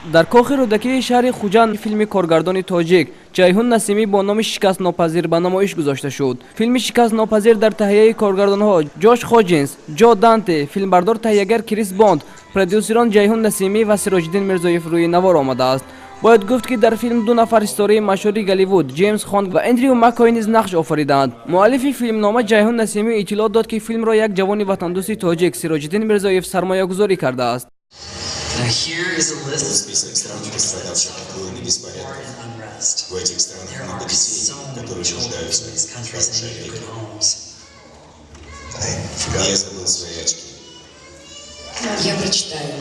дар Кохи Рӯдакии шаҳри Хуҷанд филми коргардони тоҷик Ҷайҳун Насимӣ бо номи Шикастнопазир ба намоиш гузошта шуд. Филми Шикастнопазир дар таҳияи коргардонҳо Ҷош Хоҷинс, Данте, филмбардор-таҳиягар Крис Бонд, продюссерон Ҷайҳун Насимӣ ва Сироҷиддин Мирзоев рӯи навор омадааст. бояд гуфт ки дар филм ду нафар истории машҳури Голливуд Ҷеймс Хон ва Эндрю Маккой низ нақш офариданд. муаллифи филмнома Ҷайҳун Насимӣ иттилоъ дод ки филмро як ҷавони ватандӯси тоҷик Сироҷиддин Мирзоев сармоягузорӣ кардааст. Список стран, пострадавших от войны и беспорядков. В этих странах много детей, которые нуждаются в хорошей опеке. Я забыл свои очки. Я прочитаю.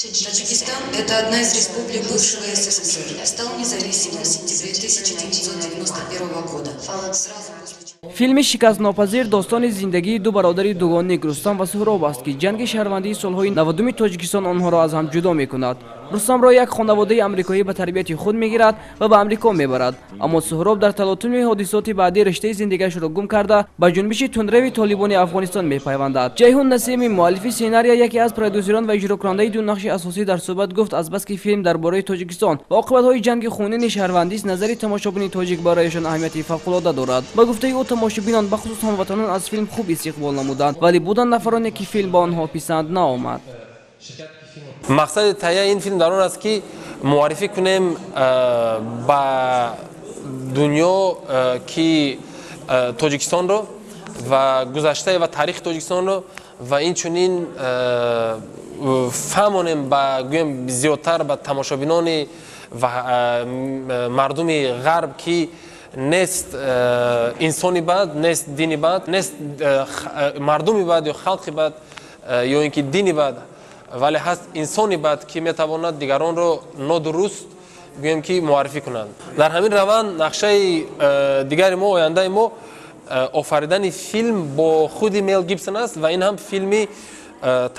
Таджикистан – это одна из республик бывшего СССР. Стал независимым в сентябре 1991 года. филми Шикастнопазир достони зиндагии ду бародари дугонник Рустам ва Суҳроб аст ки ҷанги шаҳрвандии солҳои 90-уми Тоҷикистон онҳоро аз ҳам ҷудо мекунад. Рустамро як хонаводаи амрикоӣ ба тарбияти худ мегирад ва ба Амрико мебарад, аммо Суҳроб дар талотуми ҳодисоти баъдӣ риштаи зиндагиашро гум карда ба ҷунбиши тунрави толибони Афғонистон мепайвандад. Ҷайҳун Насимӣ, муаллифи сценария, яке аз продюссерон ва иҷрокунандаи ду нақши асосӣ дар суҳбат гуфт азбаски филм дар бораи Тоҷикистон ва оқибатҳои ҷанги хунини шаҳрвандист назари тамошобини тоҷик барояшон аҳамияти фавқулода дорад. ба гуфтаи ӯ тамошобинон бахусус ҳамватанон аз филм хуб истиқбол намуданд, вале буданд нафароне ки филм ба онҳо писанд наомад. мақсади таҳияи ин филм дар он аст ки муаррифӣ кунем ба дунё ки Тоҷикистонро ва гузашта ва тарихи Тоҷикистонро ва инчунин фаҳмонем ба гӯем зиёдтар ба тамошобинони ва мардуми ғарб ки нест инсони бад, нест дини бад, нест мардуми бад ё халқи бад ё ин ки дини бад, вале ҳаст инсони бад ки метавонад дигаронро нодуруст гӯем ки муаррифӣ кунанд. дар ҳамин раванд нақшаи дигари мо, ояндаи мо офаридани филм бо худи Мел Гибсон аст ва ин ҳам филми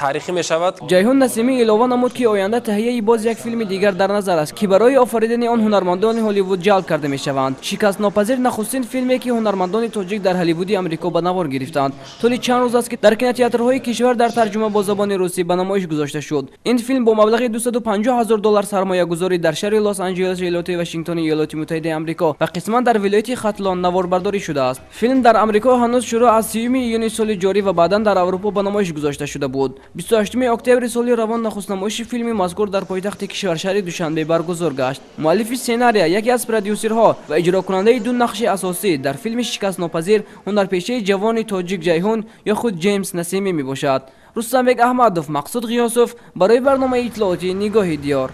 таърихӣ мешавад. Ҷайҳун Насимӣ илова намуд ки оянда таҳияи боз як филми дигар дар назар аст ки барои офаридани он ҳунармандони Ҳолливуд ҷалб карда мешаванд. Шикастнопазир нахустин филме ки ҳунармандони тоҷик дар Ҳолливуди Амрико ба навор гирифтанд. Толи чанд рӯз аст ки дар кинотеатрҳои кишвар дар тарҷума бо забони русӣ ба намоиш гузошта шуд. Ин филм бо маблағи $250,000 сармоягузорӣ дар шаҳри Лос-Анҷелес, иёлоти Вашингтони Иёлоти Муттаҳидаи Амрико ва қисман дар вилояти Хатлон наворбардорӣ шудааст. Филм дар Амрико ҳанӯз шуруъ аз 3 июни соли ҷорӣ ва баъдан дар Аврупо ба намоиш гузошта шуда буд. 28 октябри соли равон нахустнамоиши филми мазкур дар пойтахти кишвар шаҳри Душанбе баргузор гашт. муаллифи сценария, яке аз продюссерҳо ва иҷрокунандаи ду нақши асосӣ дар филми Шикастнопазир ҳунарпешаи ҷавони тоҷик Ҷайҳун ё худ Ҷеймс Насимӣ мебошад. Рустамбек Аҳмадов, Мақсуд Ғиёсов барои барномаи иттилооти Нигоҳи диёр.